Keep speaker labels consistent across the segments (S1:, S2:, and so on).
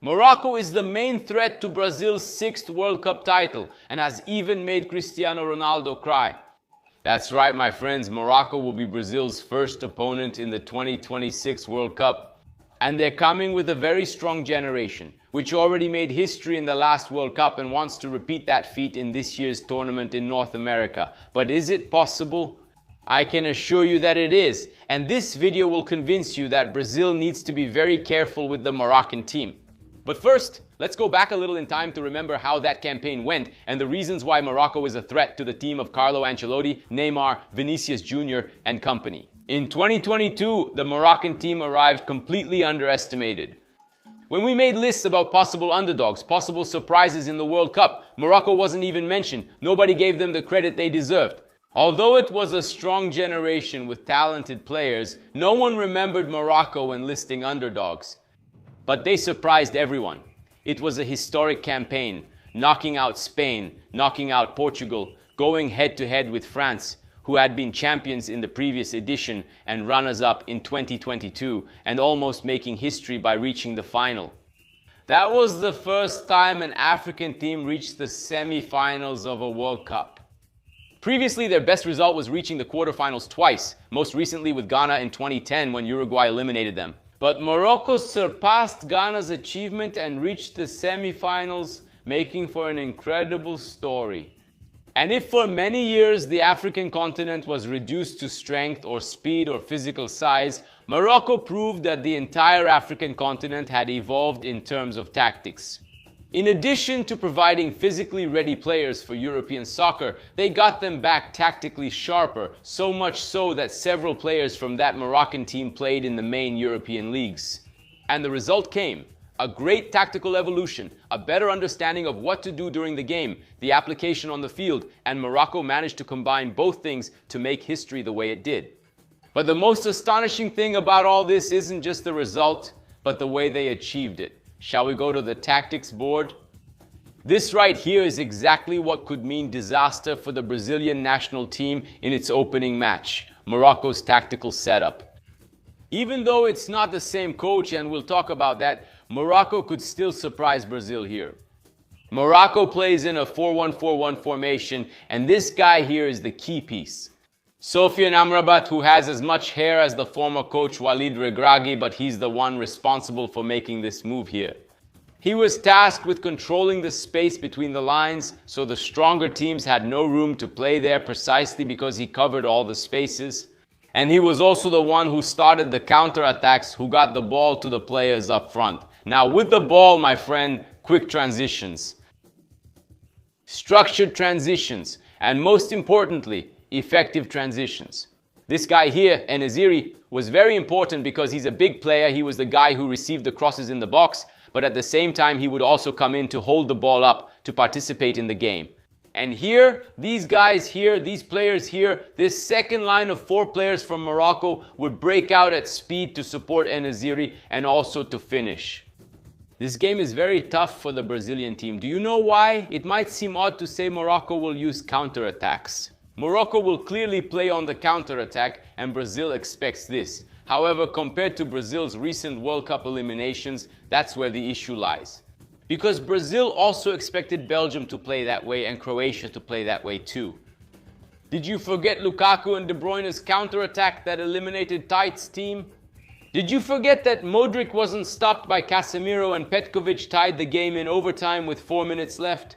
S1: Morocco is the main threat to Brazil's 6th World Cup title and has even made Cristiano Ronaldo cry. That's right, my friends, Morocco will be Brazil's first opponent in the 2026 World Cup. And they're coming with a very strong generation, which already made history in the last World Cup and wants to repeat that feat in this year's tournament in North America. But is it possible? I can assure you that it is. And this video will convince you that Brazil needs to be very careful with the Moroccan team. But first, let's go back a little in time to remember how that campaign went and the reasons why Morocco is a threat to the team of Carlo Ancelotti, Neymar, Vinicius Jr. and company. In 2022, the Moroccan team arrived completely underestimated. When we made lists about possible underdogs, possible surprises in the World Cup, Morocco wasn't even mentioned. Nobody gave them the credit they deserved. Although it was a strong generation with talented players, no one remembered Morocco when listing underdogs. But they surprised everyone. It was a historic campaign, knocking out Spain, knocking out Portugal, going head-to-head with France, who had been champions in the previous edition and runners-up in 2022, and almost making history by reaching the final. That was the first time an African team reached the semi-finals of a World Cup. Previously, their best result was reaching the quarterfinals twice, most recently with Ghana in 2010 when Uruguay eliminated them. But Morocco surpassed Ghana's achievement and reached the semi-finals, making for an incredible story. And if for many years the African continent was reduced to strength or speed or physical size, Morocco proved that the entire African continent had evolved in terms of tactics. In addition to providing physically ready players for European soccer, they got them back tactically sharper, so much so that several players from that Moroccan team played in the main European leagues. And the result came: a great tactical evolution, a better understanding of what to do during the game, the application on the field, and Morocco managed to combine both things to make history the way it did. But the most astonishing thing about all this isn't just the result, but the way they achieved it. Shall we go to the tactics board? This right here is exactly what could mean disaster for the Brazilian national team in its opening match, Morocco's tactical setup. Even though it's not the same coach, and we'll talk about that, Morocco could still surprise Brazil here. Morocco plays in a 4-1-4-1 formation, and this guy here is the key piece. Sofiane Amrabat, who has as much hair as the former coach Walid Regragui, but he's the one responsible for making this move here. He was tasked with controlling the space between the lines, so the stronger teams had no room to play there precisely because he covered all the spaces. And he was also the one who started the counterattacks, who got the ball to the players up front. Now with the ball, my friend, quick transitions, structured transitions, and most importantly, effective transitions. This guy here, En-Nesyri, was very important because he's a big player. He was the guy who received the crosses in the box, but at the same time he would also come in to hold the ball up, to participate in the game. And here, these guys here, these players here, this second line of 4 players from Morocco would break out at speed to support En-Nesyri and also to finish. This game is very tough for the Brazilian team. Do you know why? It might seem odd to say Morocco will use counterattacks. Morocco will clearly play on the counterattack, and Brazil expects this. However, compared to Brazil's recent World Cup eliminations, that's where the issue lies. Because Brazil also expected Belgium to play that way and Croatia to play that way too. Did you forget Lukaku and De Bruyne's counterattack that eliminated Tait's team? Did you forget that Modric wasn't stopped by Casemiro and Petkovic tied the game in overtime with 4 minutes left?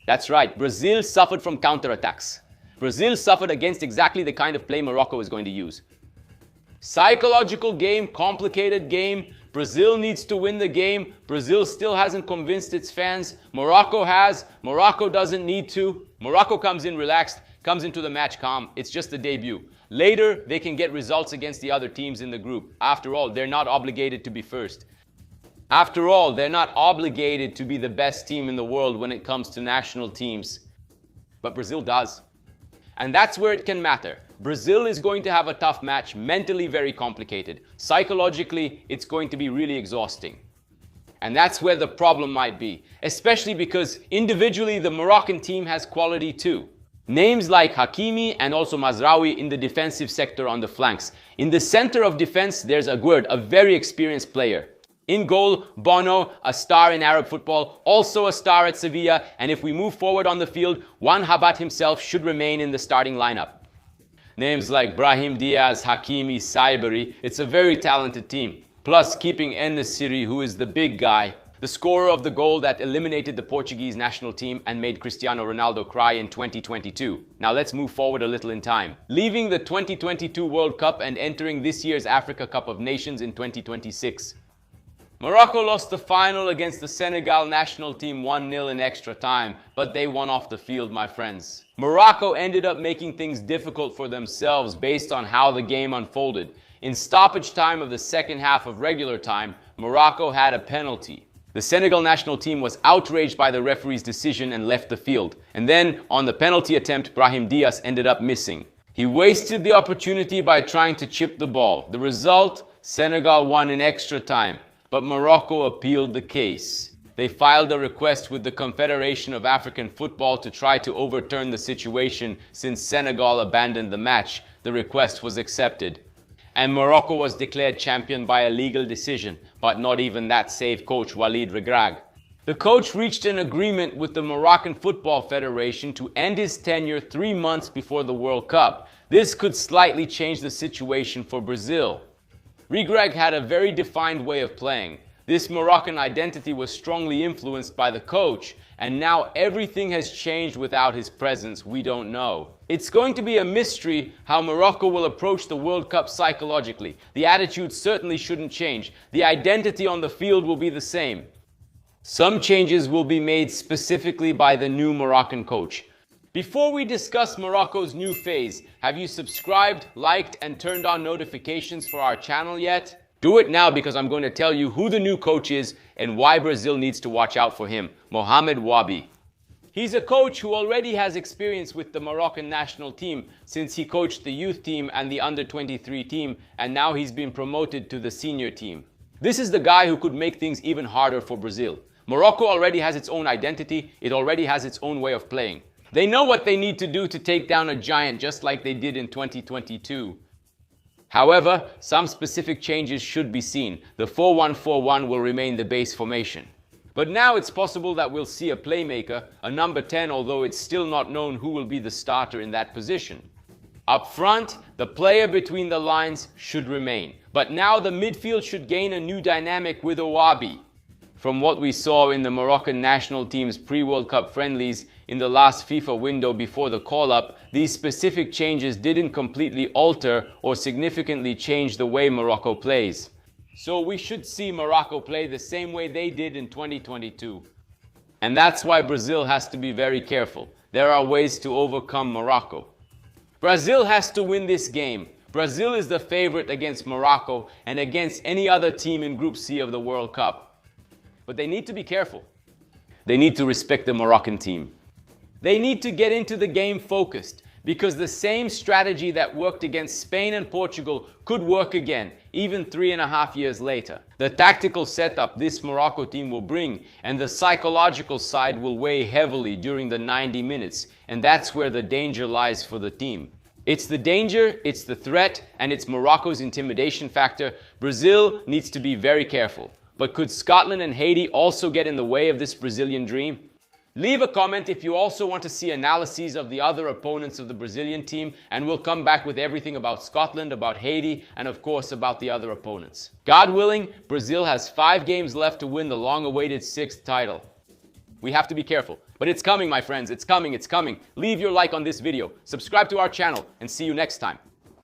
S1: That's right, Brazil suffered from counterattacks. Brazil suffered against exactly the kind of play Morocco is going to use. Psychological game, complicated game. Brazil needs to win the game. Brazil still hasn't convinced its fans. Morocco has. Morocco doesn't need to. Morocco comes in relaxed, comes into the match calm. It's just the debut. Later, they can get results against the other teams in the group. After all, they're not obligated to be first. After all, they're not obligated to be the best team in the world when it comes to national teams. But Brazil does. And that's where it can matter. Brazil is going to have a tough match, mentally very complicated. Psychologically, it's going to be really exhausting. And that's where the problem might be, especially because individually the Moroccan team has quality too. Names like Hakimi and also Mazraoui in the defensive sector on the flanks. In the center of defense, there's Aguerd, a very experienced player. In goal, Bono, a star in Arab football, also a star at Sevilla, and if we move forward on the field, Juan Habat himself should remain in the starting lineup. Names like Brahim Diaz, Hakimi, Saibari, it's a very talented team. Plus keeping En-Nesyri, who is the big guy, the scorer of the goal that eliminated the Portuguese national team and made Cristiano Ronaldo cry in 2022. Now let's move forward a little in time. Leaving the 2022 World Cup and entering this year's Africa Cup of Nations in 2026. Morocco lost the final against the Senegal national team 1-0 in extra time, but they won off the field, my friends. Morocco ended up making things difficult for themselves based on how the game unfolded. In stoppage time of the second half of regular time, Morocco had a penalty. The Senegal national team was outraged by the referee's decision and left the field. And then, on the penalty attempt, Brahim Diaz ended up missing. He wasted the opportunity by trying to chip the ball. The result, Senegal won in extra time. But Morocco appealed the case. They filed a request with the Confederation of African Football to try to overturn the situation since Senegal abandoned the match. The request was accepted. And Morocco was declared champion by a legal decision, but not even that saved coach Walid Regragui. The coach reached an agreement with the Moroccan Football Federation to end his tenure 3 months before the World Cup. This could slightly change the situation for Brazil. Regragui had a very defined way of playing. This Moroccan identity was strongly influenced by the coach, and now everything has changed without his presence. We don't know. It's going to be a mystery how Morocco will approach the World Cup psychologically. The attitude certainly shouldn't change. The identity on the field will be the same. Some changes will be made specifically by the new Moroccan coach. Before we discuss Morocco's new phase, have you subscribed, liked, and turned on notifications for our channel yet? Do it now because I'm going to tell you who the new coach is and why Brazil needs to watch out for him, Mohamed Wabi. He's a coach who already has experience with the Moroccan national team since he coached the youth team and the under-23 team, and now he's been promoted to the senior team. This is the guy who could make things even harder for Brazil. Morocco already has its own identity, it already has its own way of playing. They know what they need to do to take down a giant just like they did in 2022. However, some specific changes should be seen. The 4-1-4-1 will remain the base formation. But now it's possible that we'll see a playmaker, a number 10, although it's still not known who will be the starter in that position. Up front, the player between the lines should remain. But now the midfield should gain a new dynamic with Ouabi. From what we saw in the Moroccan national team's pre-World Cup friendlies in the last FIFA window before the call-up, these specific changes didn't completely alter or significantly change the way Morocco plays. So we should see Morocco play the same way they did in 2022. And that's why Brazil has to be very careful. There are ways to overcome Morocco. Brazil has to win this game. Brazil is the favorite against Morocco and against any other team in Group C of the World Cup. But they need to be careful. They need to respect the Moroccan team. They need to get into the game focused, because the same strategy that worked against Spain and Portugal could work again, even 3.5 years later. The tactical setup this Morocco team will bring and the psychological side will weigh heavily during the 90 minutes, and that's where the danger lies for the team. It's the danger, it's the threat, and it's Morocco's intimidation factor. Brazil needs to be very careful. But could Scotland and Haiti also get in the way of this Brazilian dream? Leave a comment if you also want to see analyses of the other opponents of the Brazilian team, and we'll come back with everything about Scotland, about Haiti, and of course about the other opponents. God willing, Brazil has 5 games left to win the long-awaited 6th title. We have to be careful. But it's coming, my friends. It's coming. It's coming. Leave your like on this video. Subscribe to our channel, and see you next time.